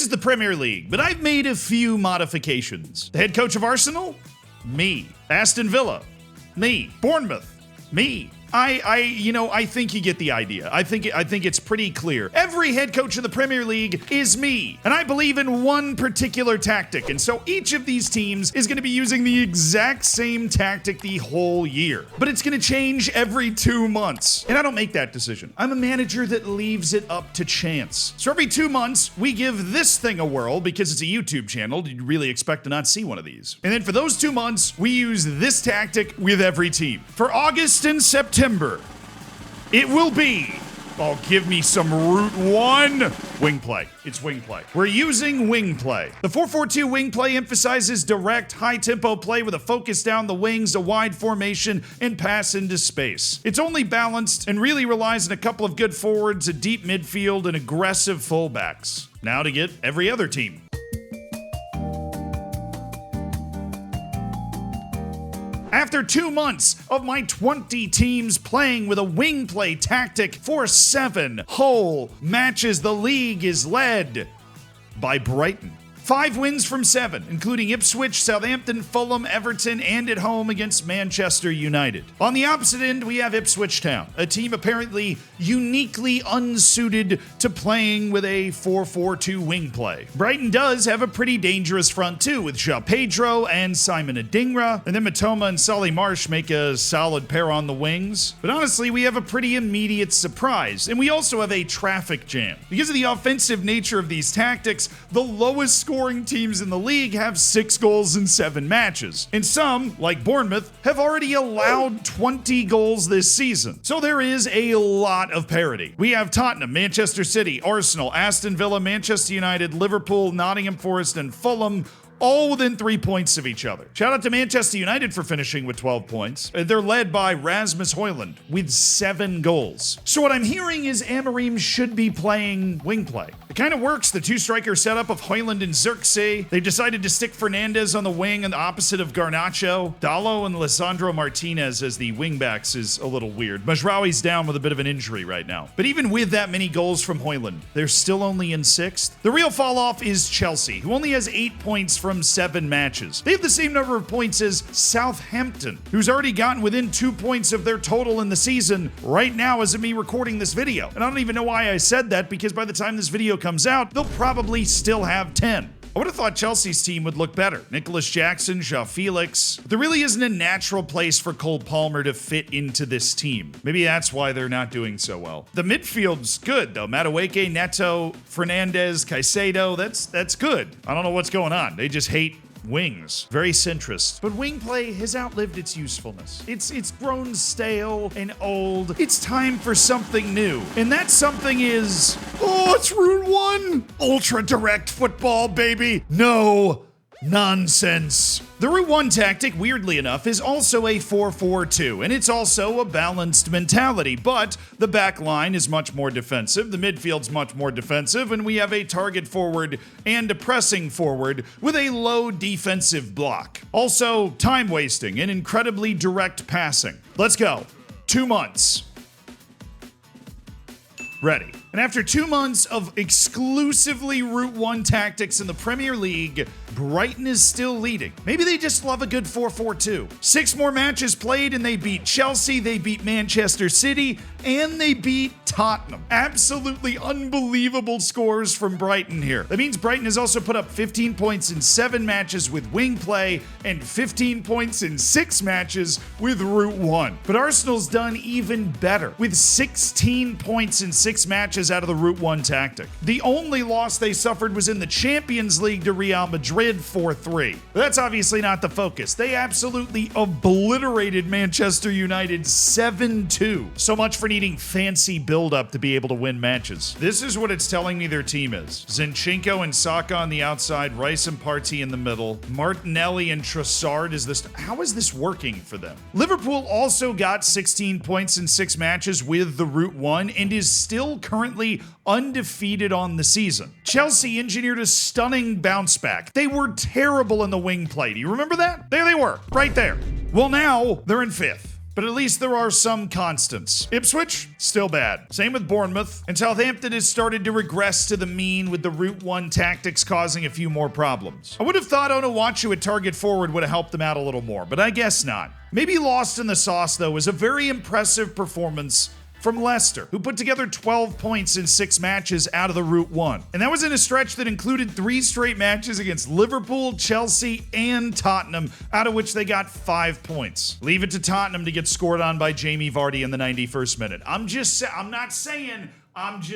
is the Premier League, but I've made a few modifications. The head coach of Arsenal? Me. Aston Villa? Me. Bournemouth? Me. I think you get the idea. I think it's pretty clear. Every head coach in the Premier League is me, and I believe in one particular tactic, and so each of these teams is going to be using the exact same tactic the whole year. But it's going to change every 2 months, and I don't make that decision. I'm a manager that leaves it up to chance. So every 2 months, we give this thing a whirl because it's a YouTube channel. Did you really expect to not see one of these? And then for those 2 months, we use this tactic with every team. For August and September, it will be, give me some Route 1 wing play. It's wing play. We're using wing play. The 4-4-2 wing play emphasizes direct, high-tempo play with a focus down the wings, a wide formation, and pass into space. It's only balanced and really relies on a couple of good forwards, a deep midfield, and aggressive fullbacks. Now to get every other team. After 2 months of my 20 teams playing with a wing play tactic for 7 whole matches, the league is led by Brighton. 5 wins from 7, including Ipswich, Southampton, Fulham, Everton, and at home against Manchester United. On the opposite end, we have Ipswich Town, a team apparently uniquely unsuited to playing with a 4-4-2 wing play. Brighton does have a pretty dangerous front too, with João Pedro and Simon Adingra, and then Matoma and Solly Marsh make a solid pair on the wings. But honestly, we have a pretty immediate surprise, and we also have a traffic jam. Because of the offensive nature of these tactics, the lowest scoring teams in the league have 6 goals in 7 matches. And some, like Bournemouth, have already allowed 20 goals this season. So there is a lot of parity. We have Tottenham, Manchester City, Arsenal, Aston Villa, Manchester United, Liverpool, Nottingham Forest, and Fulham, all within 3 points of each other. Shout out to Manchester United for finishing with 12 points. They're led by Rasmus Højlund with 7 goals. So what I'm hearing is Amorim should be playing wing play. It kind of works, the 2-striker setup of Højlund and Xerxes. They decided to stick Fernandez on the wing and the opposite of Garnacho. Dallo and Lisandro Martinez as the wingbacks is a little weird. Mazraoui's down with a bit of an injury right now. But even with that many goals from Højlund, they're still only in 6th. The real fall off is Chelsea, who only has 8 points from 7 matches. They have the same number of points as Southampton, who's already gotten within 2 points of their total in the season right now as of me recording this video. And I don't even know why I said that, because by the time this video comes out, they'll probably still have 10. I would have thought Chelsea's team would look better. Nicholas Jackson, João Felix. There really isn't a natural place for Cole Palmer to fit into this team. Maybe that's why they're not doing so well. The midfield's good, though. Madueke, Neto, Fernandez, Caicedo, that's good. I don't know what's going on. They just hate wings. Very centrist. But wing play has outlived its usefulness. It's grown stale and old. It's time for something new. And that something is, it's Route 1. Ultra direct football, baby. No nonsense. The Route 1 tactic, weirdly enough, is also a 4-4-2, and it's also a balanced mentality, but the back line is much more defensive, the midfield's much more defensive, and we have a target forward and a pressing forward with a low defensive block. Also, time wasting and incredibly direct passing. Let's go. 2 months. Ready. And after 2 months of exclusively Route 1 tactics in the Premier League, Brighton is still leading. Maybe they just love a good 4-4-2. 6 more matches played and they beat Chelsea, they beat Manchester City, and they beat Tottenham. Absolutely unbelievable scores from Brighton here. That means Brighton has also put up 15 points in 7 matches with wing play and 15 points in 6 matches with Route 1. But Arsenal's done even better with 16 points in 6 matches out of the Route 1 tactic. The only loss they suffered was in the Champions League to Real Madrid 4-3. That's obviously not the focus. They absolutely obliterated Manchester United 7-2. So much for needing fancy build-up to be able to win matches. This is what it's telling me their team is. Zinchenko and Saka on the outside, Rice and Partey in the middle, Martinelli and Trossard how is this working for them? Liverpool also got 16 points in 6 matches with the Route 1 and is still currently undefeated on the season. Chelsea engineered a stunning bounce back. They were terrible in the wing play. Do you remember that? There they were, right there. Well, now they're in 5th. but at least there are some constants. Ipswich, still bad. Same with Bournemouth, and Southampton has started to regress to the mean with the Route 1 tactics causing a few more problems. I would have thought Onuachu at target forward would have helped them out a little more, but I guess not. Maybe lost in the sauce, though, is a very impressive performance from Leicester, who put together 12 points in 6 matches out of the Route 1. And that was in a stretch that included 3 straight matches against Liverpool, Chelsea, and Tottenham, out of which they got 5 points. Leave it to Tottenham to get scored on by Jamie Vardy in the 91st minute. I'm just saying. As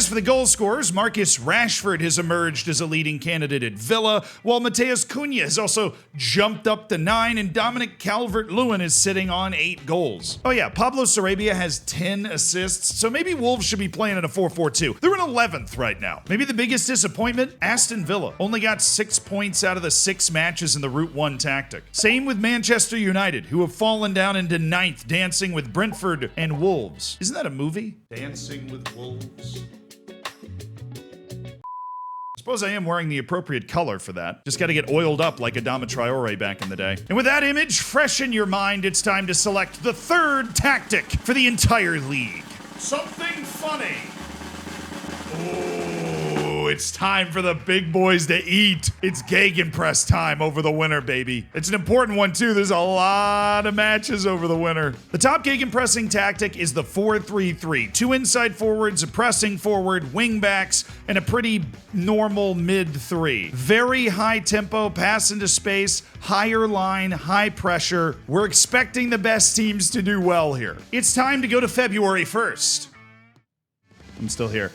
for the goal scorers, Marcus Rashford has emerged as a leading candidate at Villa, while Mateus Cunha has also jumped up to 9, and Dominic Calvert-Lewin is sitting on 8 goals. Oh yeah, Pablo Sarabia has 10 assists, so maybe Wolves should be playing in a 4-4-2. They're in 11th right now. Maybe the biggest disappointment? Aston Villa only got 6 points out of the 6 matches in the Route 1 tactic. Same with Manchester United, who have fallen down into 9th, dancing with Brentford and Wolves. Isn't that a movie? Dancing with Wolves. Suppose I am wearing the appropriate color for that. Just gotta get oiled up like Adama Traore back in the day. And with that image fresh in your mind, it's time to select the 3rd tactic for the entire league. Something funny. Oh, it's time for the big boys to eat. It's Gegenpress time over the winter, baby. It's an important one, too. There's a lot of matches over the winter. The top Gegenpressing tactic is the 4-3-3. 2 inside forwards, a pressing forward, wingbacks, and a pretty normal mid-3. Very high tempo, pass into space, higher line, high pressure. We're expecting the best teams to do well here. It's time to go to February 1st. I'm still here.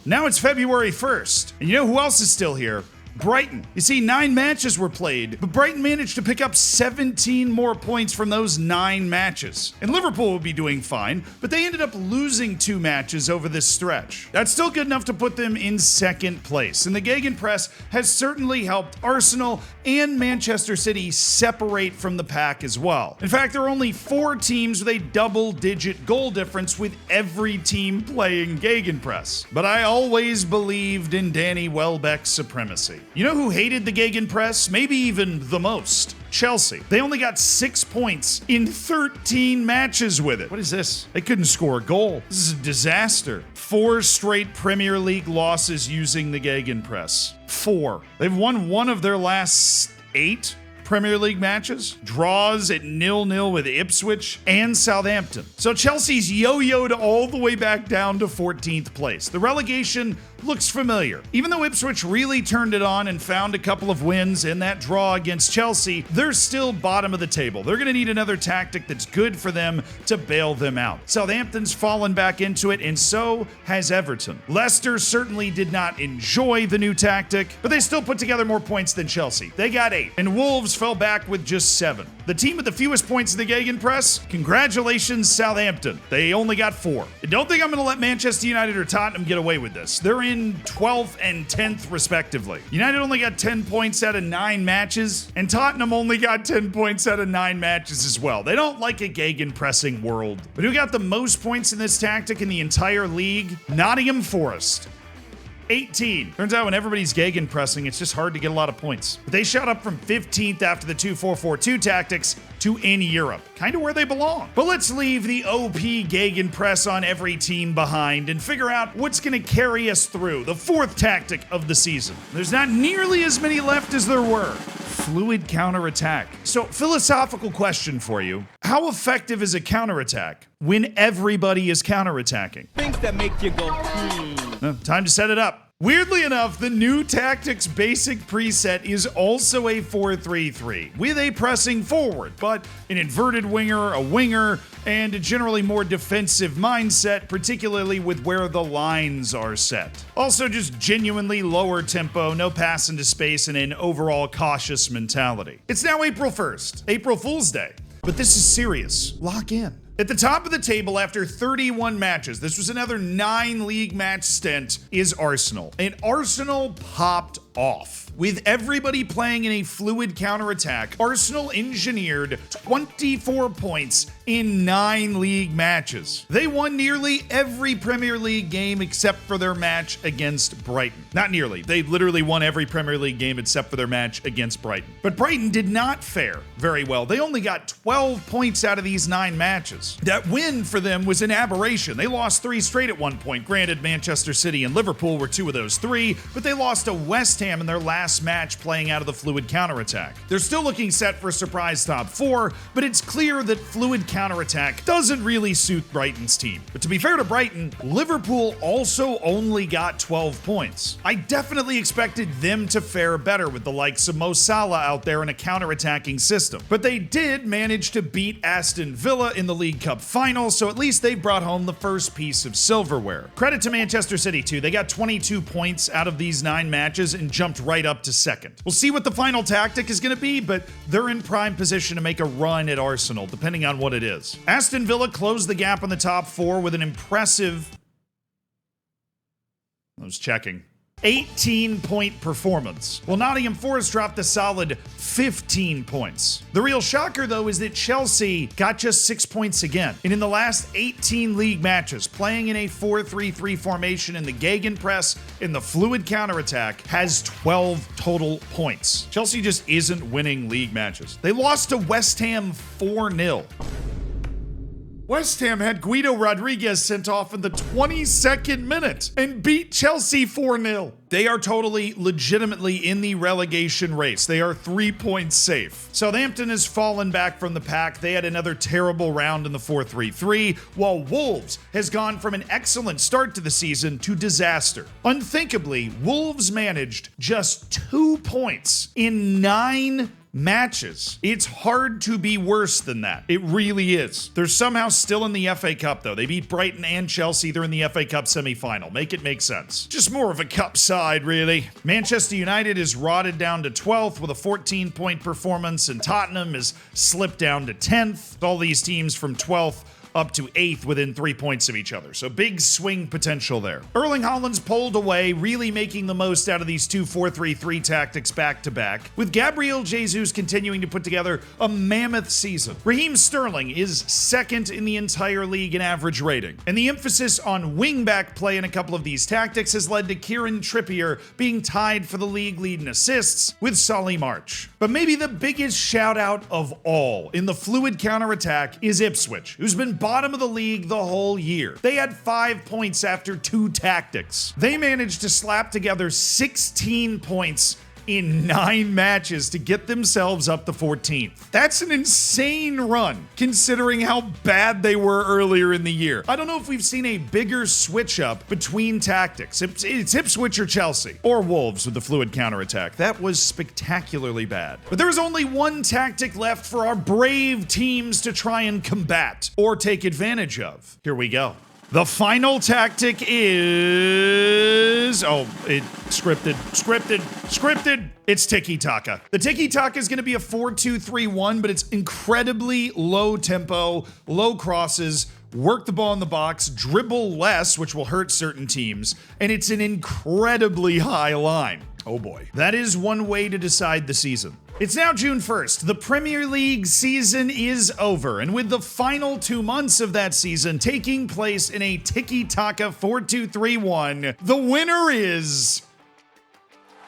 Now it's February 1st, and you know who else is still here? Brighton. You see, 9 matches were played, but Brighton managed to pick up 17 more points from those 9 matches. And Liverpool would be doing fine, but they ended up losing 2 matches over this stretch. That's still good enough to put them in 2nd place, and the Gegenpress has certainly helped Arsenal and Manchester City separate from the pack as well. In fact, there are only 4 teams with a double-digit goal difference, with every team playing Gegenpress. But I always believed in Danny Welbeck's supremacy. You know who hated the Gegenpress? Maybe even the most. Chelsea. They only got 6 points in 13 matches with it. What is this? They couldn't score a goal. This is a disaster. 4 straight Premier League losses using the Gegenpress. 4. They've won 1 of their last 8 Premier League matches, draws at 0-0 with Ipswich and Southampton. So Chelsea's yo-yoed all the way back down to 14th place. The relegation looks familiar. Even though Ipswich really turned it on and found a couple of wins in that draw against Chelsea, they're still bottom of the table. They're going to need another tactic that's good for them to bail them out. Southampton's fallen back into it, and so has Everton. Leicester certainly did not enjoy the new tactic, but they still put together more points than Chelsea. They got 8, and Wolves fell back with just 7. The team with the fewest points in the Gegenpress? Congratulations, Southampton. They only got 4. I don't think I'm going to let Manchester United or Tottenham get away with this. They're in 12th and 10th respectively. United only got 10 points out of 9 matches, and Tottenham only got 10 points out of 9 matches as well. They don't like a Gegenpressing world. But who got the most points in this tactic in the entire league? Nottingham Forest. 18. Turns out when everybody's Gegenpressing, it's just hard to get a lot of points. But they shot up from 15th after the 2-4-4-2 tactics to in Europe. Kind of where they belong. But let's leave the OP Gegenpress on every team behind and figure out what's going to carry us through the 4th tactic of the season. There's not nearly as many left as there were. Fluid counterattack. So, philosophical question for you. How effective is a counterattack when everybody is counterattacking? Things that make you go, Time to set it up. Weirdly enough, the new tactic's basic preset is also a 4-3-3, with a pressing forward, but an inverted winger, a winger, and a generally more defensive mindset, particularly with where the lines are set. Also, just genuinely lower tempo, no pass into space, and an overall cautious mentality. It's now April 1st, April Fool's Day, but this is serious. Lock in. At the top of the table after 31 matches, this was another 9 league match stint, is Arsenal. And Arsenal popped off. With everybody playing in a fluid counterattack, Arsenal engineered 24 points in 9 league matches. They won nearly every Premier League game except for their match against Brighton. Not nearly. They literally won every Premier League game except for their match against Brighton. But Brighton did not fare very well. They only got 12 points out of these 9 matches. That win for them was an aberration. They lost 3 straight at one point. Granted, Manchester City and Liverpool were 2 of those 3, but they lost to West Ham in their last match playing out of the fluid counterattack. They're still looking set for a surprise top 4, but it's clear that fluid counterattack doesn't really suit Brighton's team. But to be fair to Brighton, Liverpool also only got 12 points. I definitely expected them to fare better with the likes of Mo Salah out there in a counterattacking system. But they did manage to beat Aston Villa in the League Cup final, so at least they brought home the first piece of silverware. Credit to Manchester City too. They got 22 points out of these 9 matches and jumped right up to second. We'll see what the final tactic is going to be, but they're in prime position to make a run at Arsenal, depending on what it is. Aston Villa closed the gap on the top 4 with an impressive... I was checking. 18-point performance. Well, Nottingham Forest dropped a solid 15 points. The real shocker, though, is that Chelsea got just 6 points again. And in the last 18 league matches, playing in a 4-3-3 formation in the gegenpress, in the fluid counterattack, has 12 total points. Chelsea just isn't winning league matches. They lost to West Ham 4-0. West Ham had Guido Rodriguez sent off in the 22nd minute and beat Chelsea 4-0. They are totally legitimately in the relegation race. They are 3 points safe. Southampton has fallen back from the pack. They had another terrible round in the 4-3-3, while Wolves has gone from an excellent start to the season to disaster. Unthinkably, Wolves managed just 2 points in 9 matches. It's hard to be worse than that. It really is. They're somehow still in the FA Cup, though. They beat Brighton and Chelsea. They're in the FA Cup semi-final. Make it make sense. Just more of a cup side, really. Manchester United is rotted down to 12th with a 14-point performance, and Tottenham is slipped down to 10th. All these teams from 12th up to 8th within 3 points of each other. So big swing potential there. Erling Haaland's pulled away, really making the most out of these 2 4-3-3 tactics back to back, with Gabriel Jesus continuing to put together a mammoth season. Raheem Sterling is 2nd in the entire league in average rating. And the emphasis on wingback play in a couple of these tactics has led to Kieran Trippier being tied for the league lead in assists with Solly March. But maybe the biggest shout out of all in the fluid counterattack is Ipswich, who's been bottom of the league the whole year. They had 5 points after 2 tactics. They managed to slap together 16 points in 9 matches to get themselves up to 14th. That's an insane run, considering how bad they were earlier in the year. I don't know if we've seen a bigger switch up between tactics. It's Ipswich or Chelsea, or Wolves with the fluid counterattack. That was spectacularly bad. But there is only one tactic left for our brave teams to try and combat, or take advantage of. Here we go. The final tactic is... scripted. It's tiki-taka. The tiki-taka is going to be a 4-2-3-1, but it's incredibly low tempo, low crosses, work the ball in the box, dribble less, which will hurt certain teams, and it's an incredibly high line. Oh boy. That is one way to decide the season. It's now June 1st. The Premier League season is over, and with the final 2 months of that season taking place in a tiki-taka 4-2-3-1, the winner is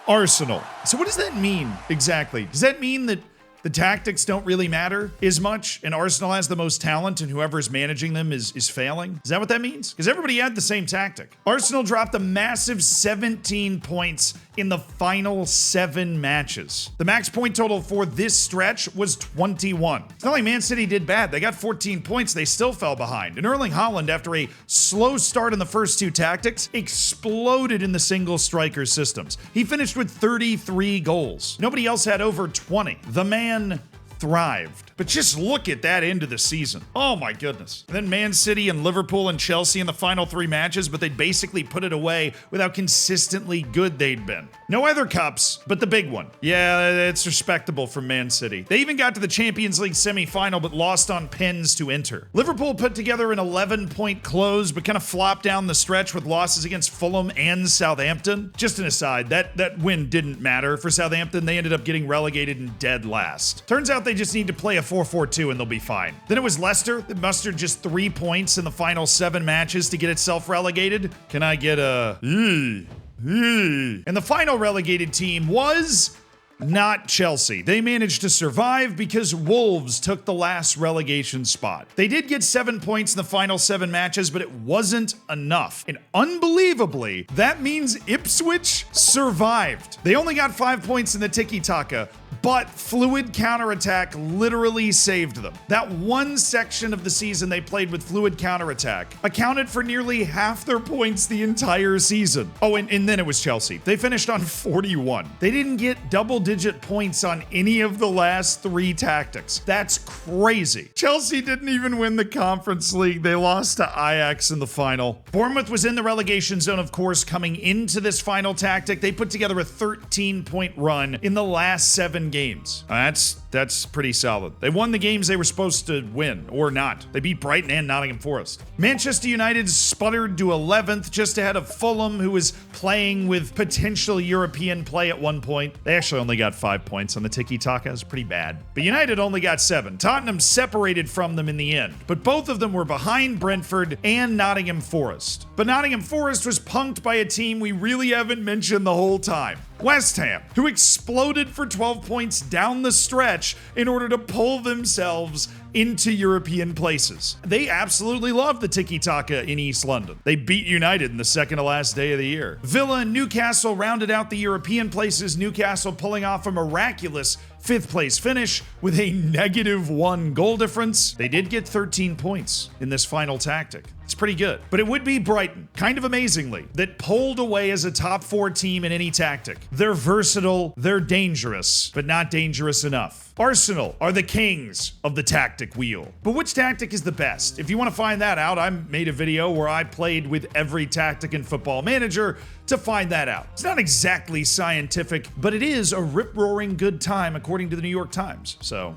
Arsenal. So what does that mean exactly? Does that mean that the tactics don't really matter as much, and Arsenal has the most talent, and whoever's managing them is failing? Is that what that means? Because everybody had the same tactic. Arsenal dropped a massive 17 points in the final 7 matches. The max point total for this stretch was 21. It's not like Man City did bad. They got 14 points. They still fell behind. And Erling Haaland, after a slow start in the first 2 tactics, exploded in the single striker systems. He finished with 33 goals. Nobody else had over 20. The man thrived. But just look at that end of the season. Oh my goodness. And then Man City and Liverpool and Chelsea in the final 3 matches, but they basically put it away with how consistently good they'd been. No other cups, but the big one. Yeah, it's respectable from Man City. They even got to the Champions League semi-final, but lost on pens to Inter. Liverpool put together an 11-point close, but kind of flopped down the stretch with losses against Fulham and Southampton. Just an aside, that win didn't matter for Southampton. They ended up getting relegated and dead last. Turns out they just need to play a 4-4-2 and they'll be fine. Then it was Leicester that mustered just 3 points in the final 7 matches to get itself relegated. Can I get a... And the final relegated team was... not Chelsea. They managed to survive because Wolves took the last relegation spot. They did get 7 points in the final 7 matches, but it wasn't enough. And unbelievably, that means Ipswich survived. They only got 5 points in the tiki-taka, but fluid counterattack literally saved them. That one section of the season they played with fluid counterattack accounted for nearly half their points the entire season. Oh, and then it was Chelsea. They finished on 41. They didn't get double-digit points on any of the last 3 tactics. That's crazy. Chelsea didn't even win the Conference League. They lost to Ajax in the final. Bournemouth was in the relegation zone, of course, coming into this final tactic. They put together a 13-point run in the last 7 games. That's pretty solid. They won the games they were supposed to win, or not. They beat Brighton and Nottingham Forest. Manchester United sputtered to 11th, just ahead of Fulham, who was playing with potential European play at one point. They actually only got 5 points on the tiki-taka. It was pretty bad. But United only got 7. Tottenham separated from them in the end, but both of them were behind Brentford and Nottingham Forest. But Nottingham Forest was punked by a team we really haven't mentioned the whole time. West Ham, who exploded for 12 points down the stretch in order to pull themselves into European places. They absolutely love the tiki-taka in East London. They beat United in the second to last day of the year. Villa and Newcastle rounded out the European places, Newcastle pulling off a miraculous 5th place finish with a -1 goal difference. They did get 13 points in this final tactic. It's pretty good. But it would be Brighton, kind of amazingly, that pulled away as a top 4 team in any tactic. They're versatile, they're dangerous, but not dangerous enough. Arsenal are the kings of the tactic wheel. But which tactic is the best? If you want to find that out, I made a video where I played with every tactic in Football Manager to find that out. It's not exactly scientific, but it is a rip-roaring good time according to the New York Times. So